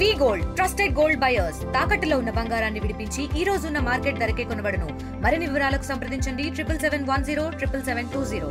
వి gold trusted gold buyers తాకట్టులో ఉన్న బంగారాన్ని విడిపించి ఈ రోజు ఉన్న మార్కెట్ ధరకే కొనబడును. మరిన్ని వివరాలకు సంప్రదించండి 7771077720.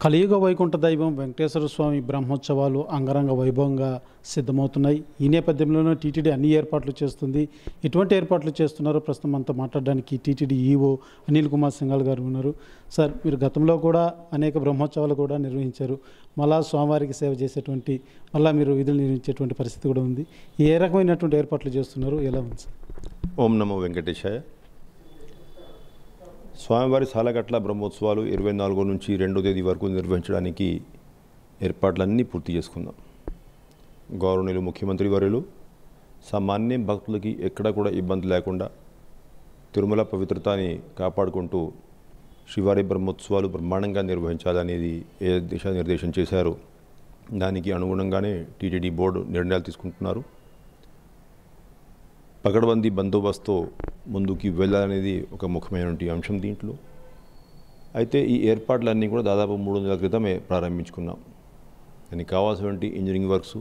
కలియుగ వైకుంఠ దైవం వెంకటేశ్వర స్వామి బ్రహ్మోత్సవాలు అంగరంగ వైభవంగా సిద్ధమవుతున్నాయి. ఈ నేపథ్యంలోనే టీటీడీ అన్ని ఏర్పాట్లు చేస్తుంది. ఎటువంటి ఏర్పాట్లు చేస్తున్నారో ప్రస్తుతం అంతా మాట్లాడడానికి టీటీడీ ఈవో అనిల్ కుమార్ సింఘాల్ గారు ఉన్నారు. సార్, మీరు గతంలో కూడా అనేక బ్రహ్మోత్సవాలు కూడా నిర్వహించారు. మళ్ళా స్వామివారికి సేవ చేసేటువంటి మళ్ళీ మీరు విధులు నిర్వహించేటువంటి పరిస్థితి కూడా ఉంది. ఏ రకమైనటువంటి ఏర్పాట్లు చేస్తున్నారు, ఎలా ఉంది సార్? ఓం నమో వెంకటేశాయ. స్వామివారి సాలగట్ల బ్రహ్మోత్సవాలు 24 నుంచి 2వ తేదీ వరకు నిర్వహించడానికి ఏర్పాట్లన్నీ పూర్తి చేసుకుందాం. గౌరవనీయులు ముఖ్యమంత్రి వర్యులు సామాన్య భక్తులకి ఎక్కడ కూడా ఇబ్బంది లేకుండా తిరుమల పవిత్రతని కాపాడుకుంటూ శ్రీవారి బ్రహ్మోత్సవాలు బ్రహ్మాండంగా నిర్వహించాలనేది ఏ దిశానిర్దేశం చేశారో దానికి అనుగుణంగానే టీటీడీ బోర్డు నిర్ణయాలు తీసుకుంటున్నారు. పకడ్బందీ బందోబస్తు ముందుకి వెళ్ళాలనేది ఒక ముఖ్యమైనటువంటి అంశం దీంట్లో. అయితే ఈ ఏర్పాట్లన్నీ కూడా దాదాపు 3 నెలల క్రితమే ప్రారంభించుకున్నాం. దానికి కావాల్సినటువంటి ఇంజనీరింగ్ వర్క్స్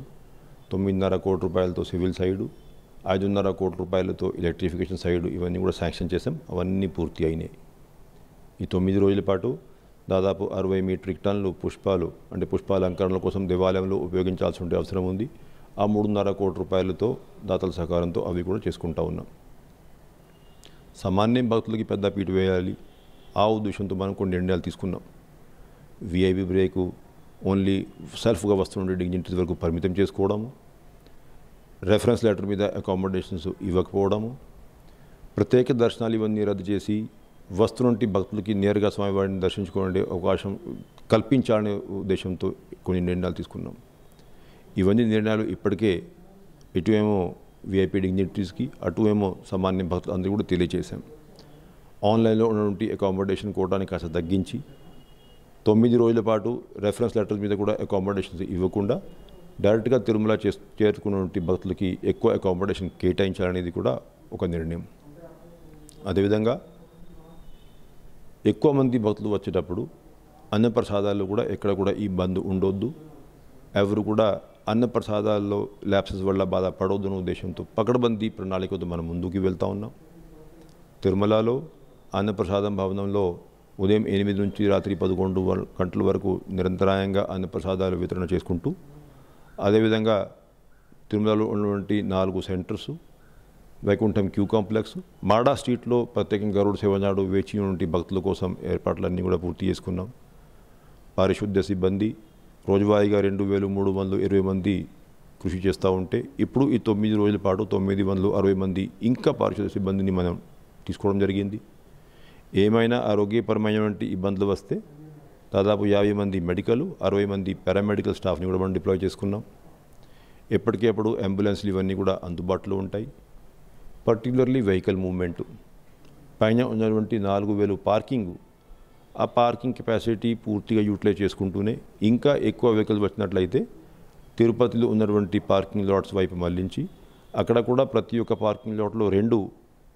9.5 కోట్ల రూపాయలతో సివిల్ సైడు, 5.5 కోట్ల రూపాయలతో ఎలక్ట్రిఫికేషన్ సైడు ఇవన్నీ కూడా శాంక్షన్ చేసాం. అవన్నీ పూర్తి అయినాయి. ఈ 9 రోజుల పాటు దాదాపు 60 మెట్రిక్ టన్నులు పుష్పాలు అంటే పుష్పాలంకరణల కోసం దేవాలయంలో ఉపయోగించాల్సిన అవసరం ఉంది. ఆ 3.5 కోట్ల రూపాయలతో దాతల సహకారంతో అవి కూడా చేసుకుంటా ఉన్నాం. సామాన్య భక్తులకి పెద్ద పీటు వేయాలి, ఆ ఉద్దేశంతో మనం కొన్ని నిర్ణయాలు తీసుకున్నాం. విఐపి బ్రేకు ఓన్లీ సెల్ఫ్గా వస్తుండే డిగ్నిటీస్ వరకు పరిమితం చేసుకోవడము, రెఫరెన్స్ లెటర్ మీద అకామిడేషన్స్ ఇవ్వకపోవడము, ప్రత్యేక దర్శనాలు ఇవన్నీ రద్దు చేసి వస్తున్నటువంటి భక్తులకి నేరుగా స్వామివారిని దర్శించుకునే అవకాశం కల్పించాలనే ఉద్దేశంతో కొన్ని నిర్ణయాలు తీసుకున్నాం. ఇవన్నీ నిర్ణయాలు ఇప్పటికే ఇటువేమో విఐపి డిగ్నిటీస్కి అటువేమో సామాన్య భక్తులు అందరూ కూడా తెలియజేశాం. ఆన్లైన్లో ఉన్నటువంటి అకామిడేషన్ కోటాని కాస్త తగ్గించి 9 రోజుల పాటు రెఫరెన్స్ లెటర్స్ మీద కూడా అకామిడేషన్స్ ఇవ్వకుండా డైరెక్ట్గా తిరుమల చేరుకున్నటువంటి భక్తులకి ఎక్కువ అకామిడేషన్ కేటాయించాలనేది కూడా ఒక నిర్ణయం. అదేవిధంగా ఎక్కువ మంది భక్తులు వచ్చేటప్పుడు అన్నప్రసాదాల్లో కూడా ఎక్కడ కూడా ఇబ్బంది ఉండొద్దు, ఎవరు కూడా అన్నప్రసాదాల్లో ల్యాప్సెస్ వల్ల బాధపడవద్దనే ఉద్దేశంతో పకడ్బందీ ప్రణాళికతో మనం ముందుకు వెళ్తూ ఉన్నాం. తిరుమలలో అన్నప్రసాదం భవనంలో ఉదయం 8 నుంచి రాత్రి 11 గంటల వరకు నిరంతరాయంగా అన్నప్రసాదాలు వితరణ చేసుకుంటూ, అదేవిధంగా తిరుమలలో ఉన్నటువంటి 4 సెంటర్సు, వైకుంఠం క్యూ కాంప్లెక్స్, మాడా స్ట్రీట్లో ప్రత్యేకంగా గరుడ సేవ నాడు వేచి ఉన్నటువంటి భక్తుల కోసం ఏర్పాట్లన్నీ కూడా పూర్తి చేసుకున్నాం. పారిశుద్ధ్య సిబ్బంది రోజువారీగా 2320 మంది కృషి చేస్తూ ఉంటే ఇప్పుడు ఈ 9 రోజుల పాటు 960 మంది ఇంకా పారిశుద్ధ్య సిబ్బందిని మనం తీసుకోవడం జరిగింది. ఏమైనా ఆరోగ్యపరమైనటువంటి ఇబ్బందులు వస్తే దాదాపు 50 మంది మెడికల్, 60 మంది పారామెడికల్ స్టాఫ్ని కూడా మనం డిప్లాయ్ చేసుకున్నాం. ఎప్పటికప్పుడు అంబులెన్స్లు ఇవన్నీ కూడా అందుబాటులో ఉంటాయి. పర్టికులర్లీ వెహికల్ మూవ్మెంటు పైన ఉన్నటువంటి 4000 పార్కింగ్, ఆ పార్కింగ్ కెపాసిటీ పూర్తిగా యూటిలైజ్ చేసుకుంటూనే ఇంకా ఎక్కువ వెహికల్స్ వచ్చినట్లయితే తిరుపతిలో ఉన్నటువంటి పార్కింగ్ లాట్స్ వైపు మళ్లించి అక్కడ కూడా ప్రతి ఒక్క పార్కింగ్ లాట్లో 2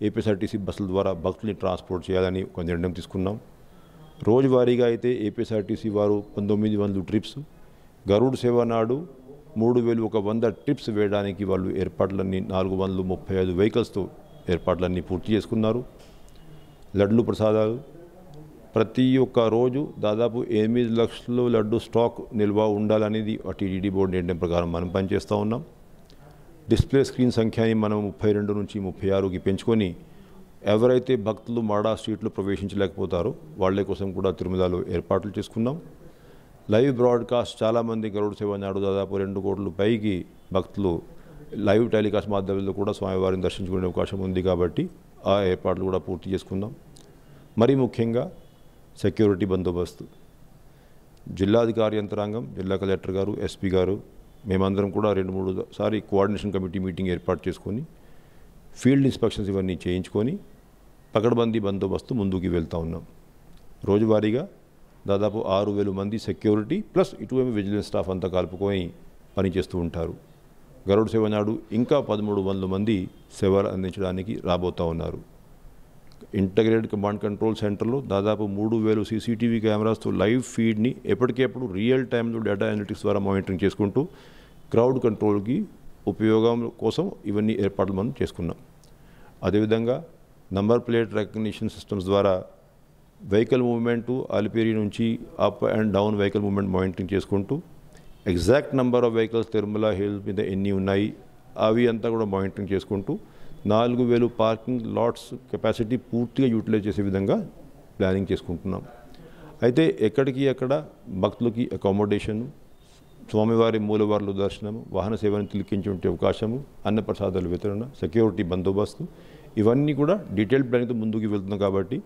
ఏపీఎస్ఆర్టీసీ బస్సుల ద్వారా భక్తుల్ని ట్రాన్స్పోర్ట్ చేయాలని ఒక నిర్ణయం తీసుకున్నాం. రోజువారీగా అయితే ఏపీఎస్ఆర్టీసీ వారు 1900 ట్రిప్స్, గరుడ సేవ నాడు 3100 ట్రిప్స్ వేయడానికి వాళ్ళు ఏర్పాట్లన్నీ 435 వెహికల్స్తో ఏర్పాట్లన్నీ పూర్తి చేసుకున్నారు. లడ్లు ప్రసాదాలు ప్రతి ఒక్క రోజు దాదాపు 8 లక్షల లడ్డు స్టాక్ నిల్వ ఉండాలనేది టీటీడీ బోర్డు నిర్ణయం ప్రకారం మనం పనిచేస్తూ ఉన్నాం. డిస్ప్లే స్క్రీన్ సంఖ్యని మనం 32 నుంచి 36కి పెంచుకొని ఎవరైతే భక్తులు మాడా స్ట్రీట్లో ప్రవేశించలేకపోతారో వాళ్ళ కోసం కూడా తిరుమలలో ఏర్పాట్లు చేసుకున్నాం. లైవ్ బ్రాడ్కాస్ట్ చాలామంది గరుడ సేవ నాడు దాదాపు 2 కోట్ల పైకి భక్తులు లైవ్ టెలికాస్ట్ మాధ్యమంలో కూడా స్వామివారిని దర్శించుకునే అవకాశం ఉంది కాబట్టి ఆ ఏర్పాట్లు కూడా పూర్తి చేసుకున్నాం. మరీ ముఖ్యంగా సెక్యూరిటీ బందోబస్తు జిల్లాధికారి యంత్రాంగం, జిల్లా కలెక్టర్ గారు, ఎస్పీ గారు మేమందరం కూడా 2-3 సారి కోఆర్డినేషన్ కమిటీ మీటింగ్ ఏర్పాటు చేసుకొని ఫీల్డ్ ఇన్స్పెక్షన్స్ ఇవన్నీ చేయించుకొని పకడ్బందీ బందోబస్తు ముందుకు వెళ్తూ ఉన్నాం. రోజువారీగా దాదాపు 6000 మంది సెక్యూరిటీ ప్లస్ ఇటువైపు విజిలెన్స్ స్టాఫ్ అంతా కలుపుకొని పనిచేస్తూ ఉంటారు. గరుడ సేవ నాడు ఇంకా 1300 మంది సేవలు అందించడానికి రాబోతూ ఉన్నారు. ఇంటగ్రేటెడ్ కమాండ్ కంట్రోల్ సెంటర్లో దాదాపు 3000 సీసీటీవీ కెమెరాస్తో లైవ్ ఫీడ్ని ఎప్పటికెప్పుడు రియల్ టైంలో డేటా అనలిటిక్స్ ద్వారా మానిటరింగ్ చేసుకుంటూ క్రౌడ్ కంట్రోల్కి ఉపయోగం కోసం ఇవన్నీ ఏర్పాట్లు మనం చేసుకున్నాం. అదేవిధంగా నంబర్ ప్లేట్ రికగ్నిషన్ సిస్టమ్స్ ద్వారా వెహికల్ మూవ్మెంటు అలిపిరి నుంచి up and down vehicle movement monitoring చేసుకుంటూ exact number of vehicles Tirumala hill మీద ఎన్ని ఉన్నాయి అవి అంతా కూడా మానిటరింగ్ చేసుకుంటూ 4000 పార్కింగ్ లాట్స్ కెపాసిటీ పూర్తిగా యూటిలైజ్ చేసే విధంగా ప్లానింగ్ చేసుకుంటున్నాం. అయితే ఎక్కడికి అక్కడ భక్తులకి అకామిడేషను, స్వామివారి మూలవార్ల దర్శనం, వాహన సేవను తిలకించే అవకాశము, అన్నప్రసాదాల వితరణ, సెక్యూరిటీ బందోబస్తు ఇవన్నీ కూడా డీటెయిల్ ప్లానింగ్తో ముందుకు వెళ్తున్నాం. కాబట్టి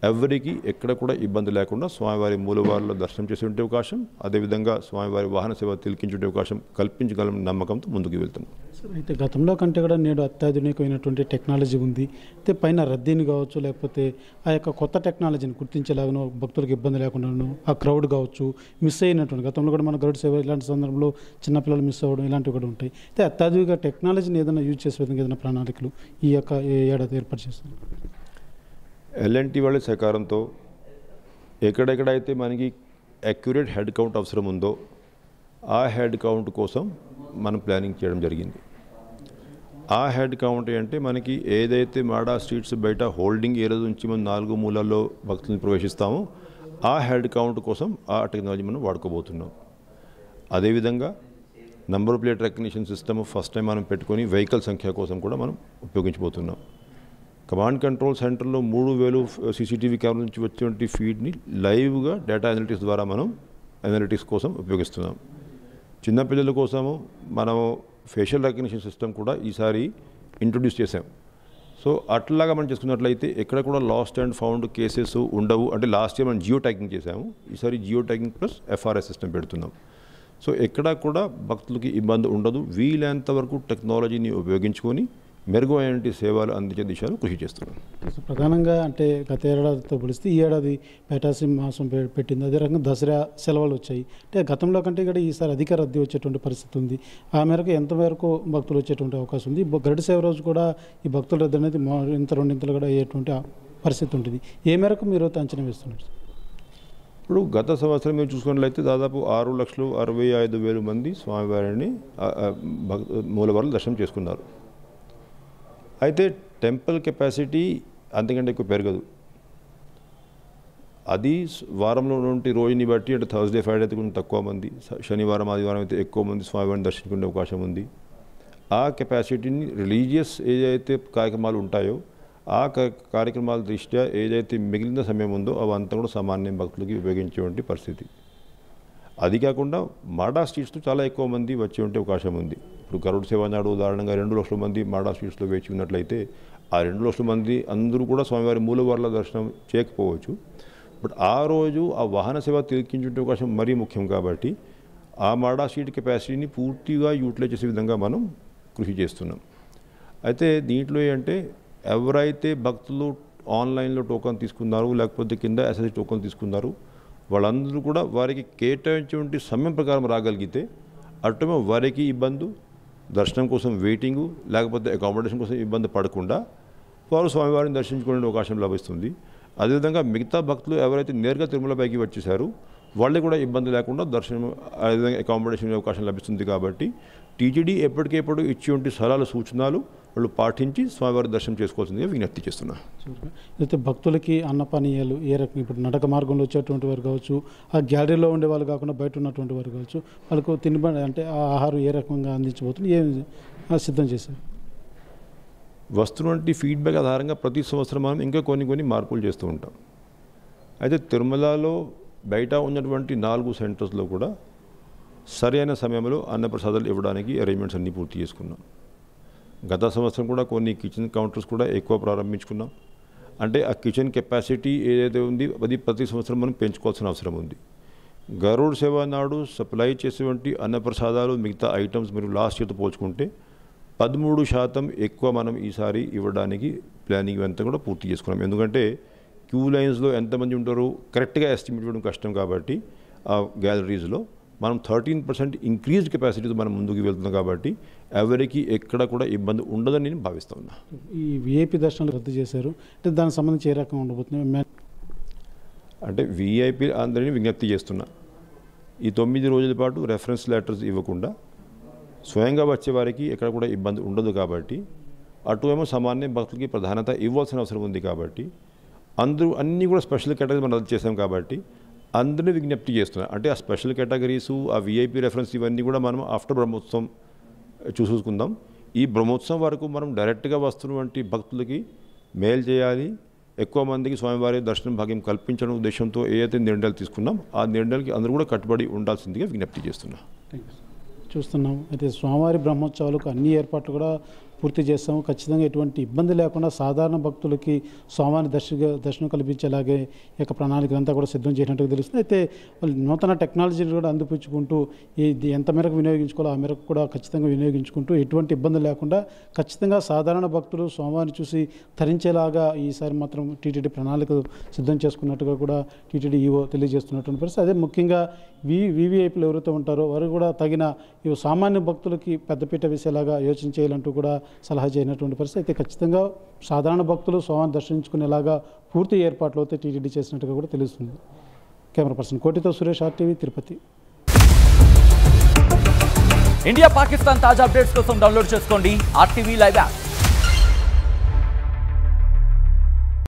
ఎవరికి ఎక్కడ కూడా ఇబ్బంది లేకుండా స్వామివారి మూలవారిలో దర్శనం చేసే అవకాశం, అదేవిధంగా స్వామివారి వాహన సేవ తిలకించే అవకాశం కల్పించగలం నమ్మకంతో ముందుకు వెళ్తున్నాం. అయితే గతంలో కంటే కూడా నేడు అత్యాధునికమైనటువంటి టెక్నాలజీ ఉంది. అయితే పైన రద్దీని కావచ్చు, లేకపోతే ఆ యొక్క కొత్త టెక్నాలజీని గుర్తించేలాగానో, భక్తులకు ఇబ్బంది లేకుండాను ఆ క్రౌడ్ కావచ్చు మిస్ అయినటువంటి, గతంలో కూడా మన గరుడ సేవ ఇలాంటి సందర్భంలో చిన్నపిల్లలు మిస్ అవ్వడం ఇలాంటివి కూడా ఉంటాయి. అయితే అత్యాధునిక టెక్నాలజీని ఏదైనా యూజ్ చేసే విధంగా ఏదైనా ప్రణాళికలు ఈ యొక్క ఏడాది ఏర్పాటు చేస్తారు? ఎల్ఎన్టీ వాళ్ళ సహకారంతో ఎక్కడెక్కడైతే మనకి అక్యురేట్ హెడ్ కౌంట్ అవసరం ఉందో ఆ హెడ్ కౌంట్ కోసం మనం ప్లానింగ్ చేయడం జరిగింది. ఆ హెడ్ కౌంట్ అంటే మనకి ఏదైతే మాడా స్ట్రీట్స్ బయట హోల్డింగ్ ఏరియా నుంచి మనం 4 మూలల్లో భక్తులను ప్రవేశిస్తామో ఆ హెడ్ కౌంట్ కోసం ఆ టెక్నాలజీ మనం వాడుకోబోతున్నాం. అదేవిధంగా number plate recognition system first time మనం పెట్టుకొని వెహికల్ సంఖ్య కోసం కూడా మనం ఉపయోగించబోతున్నాం. కమాండ్ కంట్రోల్ సెంటర్లో 3000 సీసీటీవీ కెమెరా నుంచి వచ్చేటువంటి ఫీడ్ని లైవ్గా డేటా అనలిటిక్స్ ద్వారా మనం అనలిటిక్స్ కోసం ఉపయోగిస్తున్నాం. చిన్నపిల్లల కోసము మనము ఫేషియల్ రికగ్నిషన్ సిస్టమ్ కూడా ఈసారి ఇంట్రొడ్యూస్ చేసాం. సో అట్లాగా మనం చేసుకున్నట్లయితే ఎక్కడ కూడా లాస్ట్ అండ్ ఫౌండ్ కేసెస్ ఉండవు. అంటే లాస్ట్ ఇయర్ మనం జియో ట్యాగింగ్ చేసాము, ఈసారి geo tagging plus FRS system పెడుతున్నాం. సో ఎక్కడా కూడా భక్తులకి ఇబ్బంది ఉండదు. వీలైనంత వరకు టెక్నాలజీని ఉపయోగించుకొని మెరుగైన సేవలు అందించే దిశలో కృషి చేస్తున్నాం. ప్రధానంగా అంటే గత ఏడాదితో పోలిస్తే ఈ ఏడాది పేటాసి మాసం పెట్టింది. అదే రకంగా దసరా సెలవులు వచ్చాయి. అంటే గతంలో కంటే కూడా ఈసారి అధిక రద్దీ వచ్చేటువంటి పరిస్థితి ఉంది. ఆ మేరకు ఎంతవరకు భక్తులు వచ్చేటువంటి అవకాశం ఉంది? గరుడ సేవ రోజు కూడా ఈ భక్తుల రద్దీ అనేది ఇంత రెండింతలు కూడా అయ్యేటువంటి పరిస్థితి ఉంటుంది. ఏ మేరకు మీరు అంచనా వేస్తున్నారు? ఇప్పుడు గత సంవత్సరం మీరు చూసుకున్నట్లయితే దాదాపు 6,65,000 మంది స్వామివారిని మూలవార్లు దర్శనం చేసుకున్నారు. అయితే టెంపుల్ కెపాసిటీ అంతకంటే ఎక్కువ పెరగదు. అది వారంలో నుండి రోజుని బట్టి, అంటే థర్స్డే ఫ్రైడే అయితే కొంచెం తక్కువ మంది, శనివారం ఆదివారం అయితే ఎక్కువ మంది స్వామివారిని దర్శించుకునే అవకాశం ఉంది. ఆ కెపాసిటీని రిలీజియస్ ఏదైతే కార్యక్రమాలు ఉంటాయో ఆ కార్యక్రమాల దృష్ట్యా ఏదైతే మిగిలిన సమయం ఉందో అవంతా కూడా సామాన్య భక్తులకి ఉపయోగించేటువంటి పరిస్థితి. అది కాకుండా మాడా స్ట్రీట్స్లో చాలా ఎక్కువ మంది వచ్చే ఉంటే అవకాశం ఉంది. ఇప్పుడు గరుడ సేవ నాడు ఉదాహరణగా 2 లక్షల మంది మాడా స్ట్రీట్స్లో వేచి ఉన్నట్లయితే ఆ 2 లక్షల మంది అందరూ కూడా స్వామివారి మూలవార్ల దర్శనం చేయకపోవచ్చు. బట్ ఆ రోజు ఆ వాహన సేవ తిలకించే అవకాశం మరీ ముఖ్యం. కాబట్టి ఆ మాడా స్ట్రీట్ కెపాసిటీని పూర్తిగా యూటిలైజ్ చేసే విధంగా మనం కృషి చేస్తున్నాం. అయితే దీంట్లో ఏంటంటే ఎవరైతే భక్తులు ఆన్లైన్లో టోకన్ తీసుకున్నారు, లేకపోతే కింద ఎస్ఎస్సి టోకన్ తీసుకున్నారు, వాళ్ళందరూ కూడా వారికి కేటాయించేటువంటి సమయం ప్రకారం రాగలిగితే అటు వారికి ఇబ్బంది, దర్శనం కోసం వెయిటింగు, లేకపోతే అకామిడేషన్ కోసం ఇబ్బంది పడకుండా వారు స్వామివారిని దర్శించుకునే అవకాశం లభిస్తుంది. అదేవిధంగా మిగతా భక్తులు ఎవరైతే నేరుగా తిరుమలపైకి వచ్చేసారో వాళ్ళకి కూడా ఇబ్బంది లేకుండా దర్శనం, అదేవిధంగా అకామిడేషన్ అవకాశం లభిస్తుంది. కాబట్టి టీటీడీ ఎప్పటికెప్పుడు ఇచ్చేటువంటి సలహాలు సూచనలు వాళ్ళు పాటించి స్వామివారి దర్శనం చేసుకోవాల్సిందిగా విజ్ఞప్తి చేస్తున్నారు. అయితే భక్తులకి అన్నపానీయాలు ఏ రకంగా, ఇప్పుడు నడక మార్గంలో వచ్చేటువంటి వారు కావచ్చు, ఆ గ్యాలరీలో ఉండే వాళ్ళు కాకుండా బయట ఉన్నటువంటి వారు కావచ్చు, వాళ్ళకు తినబడి అంటే ఆ ఆహారం ఏ రకంగా అందించబోతుంది, ఏం సిద్ధం చేశారు? వస్తున్నటువంటి ఫీడ్బ్యాక్ ఆధారంగా ప్రతి సంవత్సరం మనం ఇంకా కొన్ని మార్పులు చేస్తూ ఉంటాం. అయితే తిరుమలలో బయట ఉన్నటువంటి 4 సెంటర్స్లో కూడా సరైన సమయంలో అన్నప్రసాదాలు ఇవ్వడానికి అరేంజ్మెంట్స్ అన్నీ పూర్తి చేసుకున్నాం. గత సంవత్సరం కూడా కొన్ని కిచెన్ కౌంటర్స్ కూడా ఎక్కువ ప్రారంభించుకున్నాం. అంటే ఆ కిచెన్ కెపాసిటీ ఏదైతే ఉంది అది ప్రతి సంవత్సరం మనం పెంచుకోవాల్సిన అవసరం ఉంది. గరుడ సేవ నాడు సప్లై చేసేటువంటి అన్నప్రసాదాలు మిగతా ఐటమ్స్ మీరు లాస్ట్ ఇయర్తో పోల్చుకుంటే 13% ఎక్కువ మనం ఈసారి ఇవ్వడానికి ప్లానింగ్ అంతా కూడా పూర్తి చేసుకున్నాం. ఎందుకంటే క్యూ లైన్స్లో ఎంతమంది ఉంటారో కరెక్ట్గా ఎస్టిమేట్ చేయడం కష్టం. కాబట్టి ఆ గ్యాలరీస్లో మనం 13% ఇంక్రీజ్డ్ కెపాసిటీతో మనం ముందుకు వెళ్తున్నాం కాబట్టి ఎవరికి ఎక్కడ కూడా ఇబ్బంది ఉండదని నేను భావిస్తున్నా. ఈ విఐపి దర్శనాలు రద్దు చేశారు అంటే దానికి సంబంధించి ఏ రకంగా ఉండబోతుంది అంటే విఐపి అందరినీ విజ్ఞప్తి చేస్తున్నా, ఈ 9 రోజుల పాటు రెఫరెన్స్ లెటర్స్ ఇవ్వకుండా స్వయంగా వచ్చే వారికి ఎక్కడ కూడా ఇబ్బంది ఉండదు కాబట్టి అటు ఏమో సామాన్య భక్తులకి ప్రాధాన్యత ఇవ్వాల్సిన అవసరం ఉంది కాబట్టి అందరూ అన్నీ కూడా స్పెషల్ కేటగిరీ మనం రద్దు చేసాం కాబట్టి అందరినీ విజ్ఞప్తి చేస్తున్నా. అంటే ఆ స్పెషల్ కేటగిరీసు ఆ విఐపి రెఫరెన్స్ ఇవన్నీ కూడా మనం ఆఫ్టర్ బ్రహ్మోత్సవం చూసుకుందాం. ఈ బ్రహ్మోత్సవం వరకు మనం డైరెక్ట్గా వస్తున్నటువంటి భక్తులకి మేలు చేయాలి, ఎక్కువ మందికి స్వామివారి దర్శనం భాగ్యం కల్పించడం ఉద్దేశంతో ఏదైతే నిర్ణయాలు తీసుకున్నాం ఆ నిర్ణయాలకి అందరూ కూడా కట్టుబడి ఉండాల్సిందిగా విజ్ఞప్తి చేస్తున్నా. చూస్తున్నాం అయితే స్వామివారి బ్రహ్మోత్సవాలకు అన్ని ఏర్పాట్లు కూడా పూర్తి చేస్తాము. ఖచ్చితంగా ఎటువంటి ఇబ్బంది లేకుండా సాధారణ భక్తులకి స్వామివారి దర్శనం కల్పించేలాగే ఈ యొక్క ప్రణాళికలంతా కూడా సిద్ధం చేసినట్టుగా తెలుస్తుంది. అయితే వాళ్ళు నూతన టెక్నాలజీని కూడా అందిపుచ్చుకుంటూ ఇది ఎంత మేరకు వినియోగించుకోవాలో ఆ మేరకు కూడా ఖచ్చితంగా వినియోగించుకుంటూ ఎటువంటి ఇబ్బంది లేకుండా ఖచ్చితంగా సాధారణ భక్తులు స్వామివారిని చూసి తరించేలాగా ఈసారి మాత్రం టీటీడీ ప్రణాళిక సిద్ధం చేసుకున్నట్టుగా కూడా టీటీడీ ఈవో తెలియజేస్తున్నటువంటి పరిస్థితి. అదే ముఖ్యంగా వివిఐపీలు ఎవరైతే ఉంటారో వారు కూడా తగిన ఇవి సామాన్య భక్తులకి పెద్దపీట వేసేలాగా యోచన చేయాలంటూ కూడా సలహా చేయనటువంటి పరిస్థితి. అయితే ఖచ్చితంగా సాధారణ భక్తులు స్వామిని దర్శించుకునేలాగా పూర్తి ఏర్పాట్లు అయితే టీటీడీ చేసినట్టుగా కూడా తెలుస్తుంది. కెమెరా పర్సన్ కోటితో సురేష్, RTV, తిరుపతి. ఇండియా పాకిస్తాన్ తాజా అప్డేట్స్ కోసం డౌన్లోడ్ చేసుకోండి RTV లైవ్ యాప్.